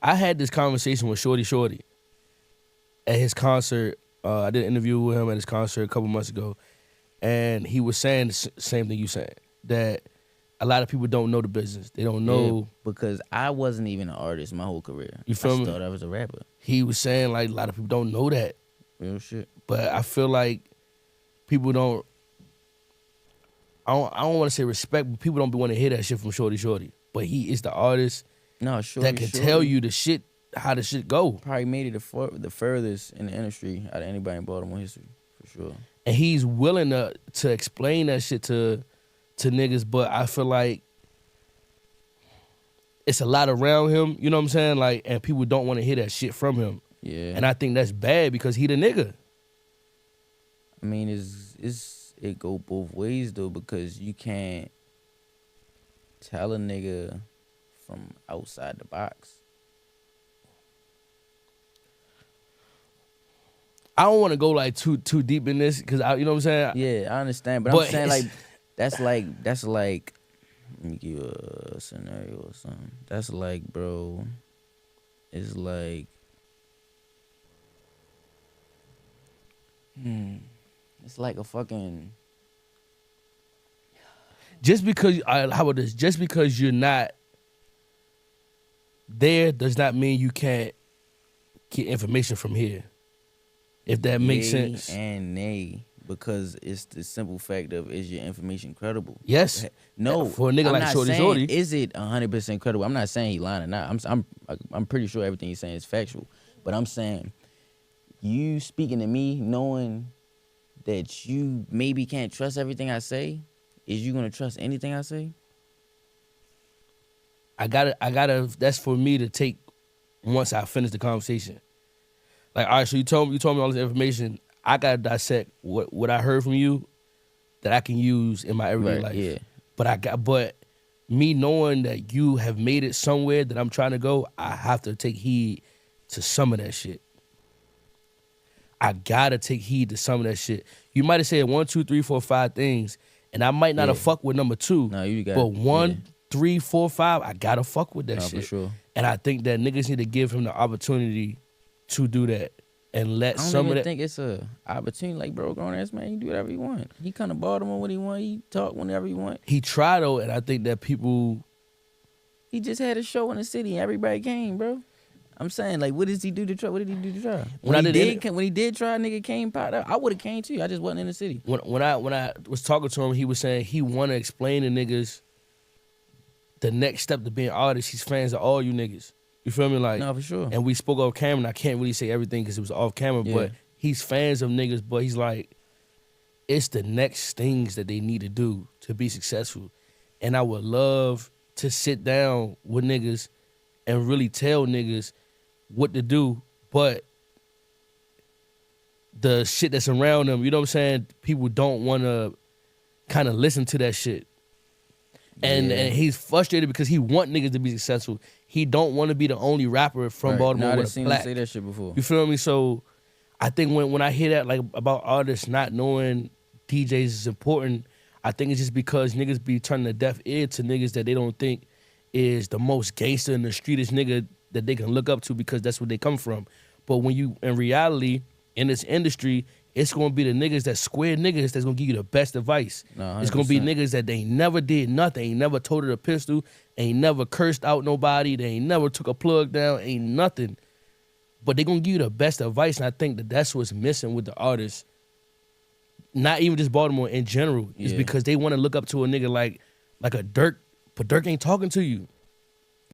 I had this conversation with Shordie at his concert. I did an interview with him at his concert a couple months ago, and he was saying the same thing you saying, that a lot of people don't know the business. They don't know. Yeah, because I wasn't even an artist my whole career. You feel me? I thought I was a rapper. He was saying like a lot of people don't know that. Real shit. But I feel like people don't. I don't want to say respect, but people don't want to hear that shit from Shordie. But he is the artist No, sure. that can tell you the shit, how the shit go. Probably made it the furthest in the industry out of anybody in Baltimore history, for sure. And he's willing to explain that shit to niggas, but I feel like it's a lot around him, you know what I'm saying? Like, and people don't want to hear that shit from him. Yeah. And I think that's bad because he the nigga. I mean, it go both ways though, because you can't tell a nigga from outside the box. I don't want to go like too deep in this because you know what I'm saying. Yeah, I understand, but I'm saying like that's like. Let me give you a scenario or something. That's like, bro. It's like. It's like a fucking. Just because how about this? Just because you're not there does not mean you can't get information from here. If that makes sense. And nay, because it's the simple fact of, is your information credible? Yes. No. For a nigga like Shordie. Is it 100% credible? I'm not saying he lying or not. I'm pretty sure everything he's saying is factual. But I'm saying, you speaking to me knowing that you maybe can't trust everything I say, is you gonna trust anything I say? I gotta. That's for me to take once I finish the conversation. Like, all right, so you told me all this information. I gotta dissect what I heard from you that I can use in my everyday life. Yeah. But me knowing that you have made it somewhere that I'm trying to go, I have to take heed to some of that shit. I gotta take heed to some of that shit. You might have said 1, 2, 3, 4, 5 things, and I might not have fucked with number 2. No, you got. But 1, 3, 4, 5, I gotta fuck with that shit. For sure. And I think that niggas need to give him the opportunity to do that and let some of that. I don't even think it's a opportunity. Like, bro, grown ass man, he do whatever he want. He come to Baltimore when he want. He talk whenever he want. He tried though, and I think that people. He just had a show in the city, and everybody came, bro. I'm saying, like, what does he do to try? What did he do to try? When he did try, nigga came popped out. I would have came too. I just wasn't in the city. When I was talking to him, he was saying he want to explain to niggas the next step to being an artist. He's fans of all you niggas. You feel me? Like, no, for sure. And we spoke off camera, and I can't really say everything because it was off camera, but he's fans of niggas, but he's like, it's the next things that they need to do to be successful. And I would love to sit down with niggas and really tell niggas what to do, but the shit that's around them, you know what I'm saying? People don't want to kind of listen to that shit. And he's frustrated because he want niggas to be successful. He don't want to be the only rapper from Baltimore with a black. Say that shit before. You feel me? So I think when I hear that, like, about artists not knowing DJs is important, I think it's just because niggas be turning a deaf ear to niggas that they don't think is the most gangster in the streetest nigga that they can look up to because that's where they come from. But when you, in reality, in this industry, it's going to be the niggas that square niggas that's going to give you the best advice. No, it's going to be niggas that they never did nothing, ain't never toted a pistol, ain't never cursed out nobody, they ain't never took a plug down, ain't nothing. But they going to give you the best advice, and I think that that's what's missing with the artists. Not even just Baltimore, in general. Is because they want to look up to a nigga like a Dirk, but Dirk ain't talking to you.